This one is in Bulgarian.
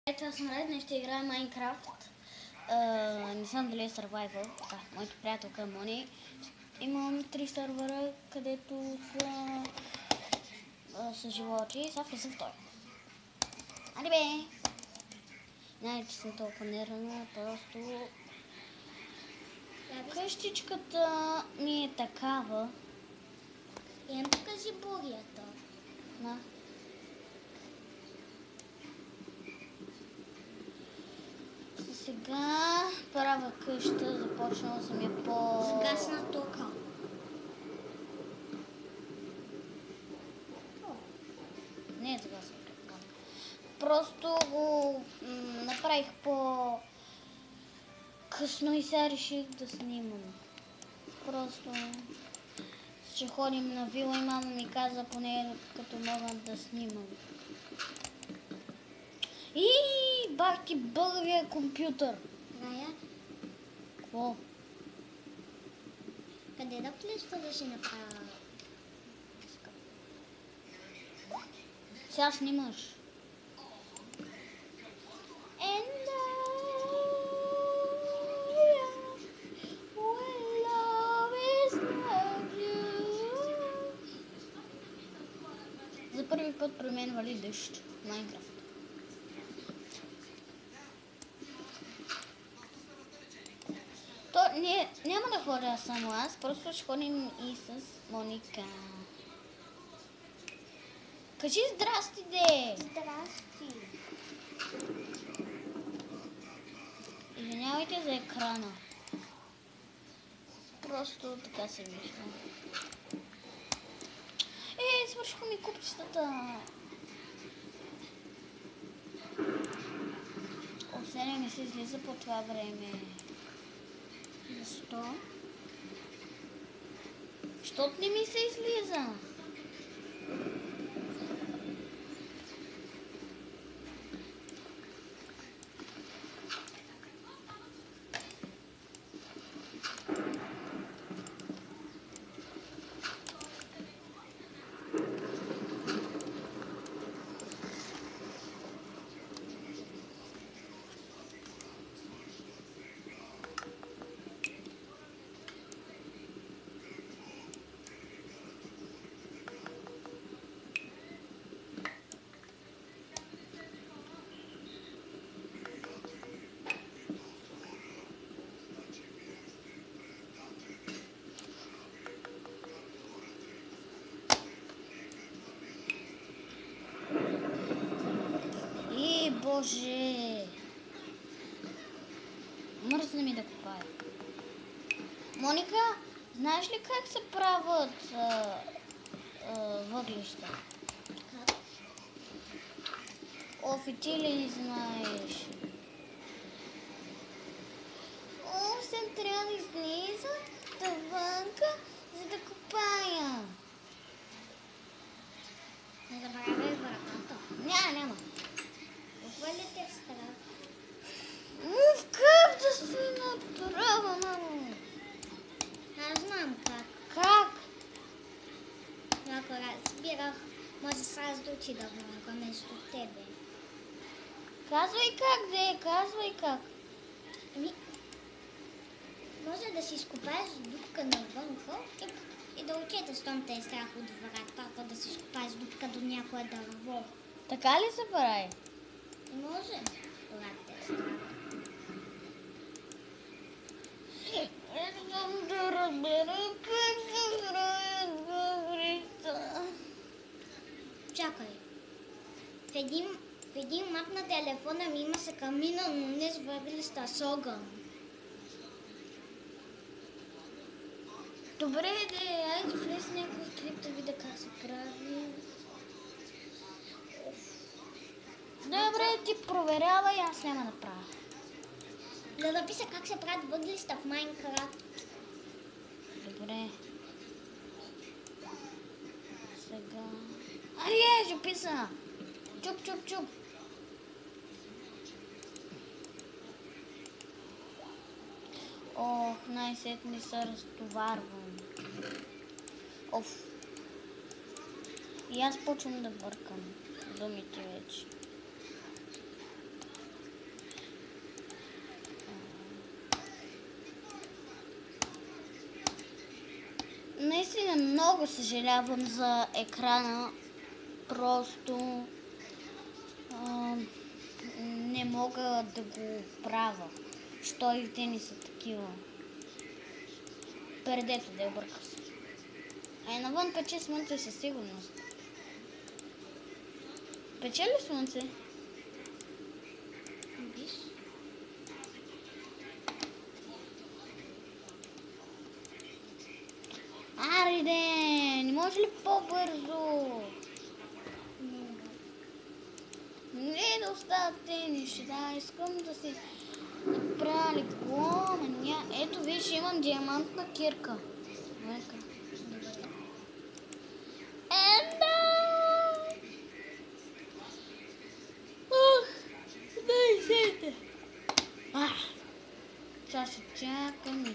Аз съм Ред, днес ще играем Майнкрафт. Не знам дали е Survival. Моята приятелка Мони. Имам 3 сървъра, където са животи. Сега влизам в той. Али бе! Не, че съм толкова нервна, просто... Къщичката ми е такава. Имам тук зибурията. Да. Сега правя къща, започнала съм я по... Сгасна тока. Не е загасна тока. Просто го направих по... късно и сега реших да снимам. Просто ще ходим на вила и мама ми каза поне като мога да снимам. И бах ти бългавия компютър. Рая, Какво? къде да влиза да си направя? Сега снимаш. За първи път при мен вали дъжд в Майнкрафт. То няма да ходя само аз, просто ще ходим и с Моника. Кажи здрасти, де! Здрасти. Извинявайте за екрана. Просто така се вижда. Свършиха ми купчетата. Още не ми се излиза по това време. Защо? Щото не ми се излиза. Боже! Мръсна ми да копая. Моника, знаеш ли как се правят въглища? Как? И ти ли не знаеш? Съм трябва да излиза навънка, за да копая. Не забравяй вратата. Няма. Отвърлите в страх. Как да си направя, мамо? Аз знам как. Как? Ако разбирах, може сега да отида да влага между тебе. Казвай как, де, казвай как. Може да си изкопаеш дупка навънка и да отидеш, щом те е страх от вратата, да си изкопаеш дупка до някое дърво. Така ли се прави? Може, когато те е страх. Искам да разбера как се правят въглища. Чакай. В един мап на телефона ми има се камина, но не с въглища, с огън. Добре, айде влез някой в клип да видя как се прави. Добре, ти проверявай, аз няма да правя. Да напиша как се правят въглища в Майнкрафт. Добре. Сега... ще писа! Чуп. Ох, най-сетне се разтоварвам. И аз почвам да бъркам думите вече. Наистина много съжалявам за екрана. Просто не мога да го правя. Що и те не са такива. Пердето да я бърка се. Ай, навън пече слънце със сигурност. Пече ли слънце? Виж. Ариде, не може ли по-бързо? Не да остават те неща, искам да си направя леко, ето виж, имам диамантна кирка. Нека. Дай сете. Сега ще чакам и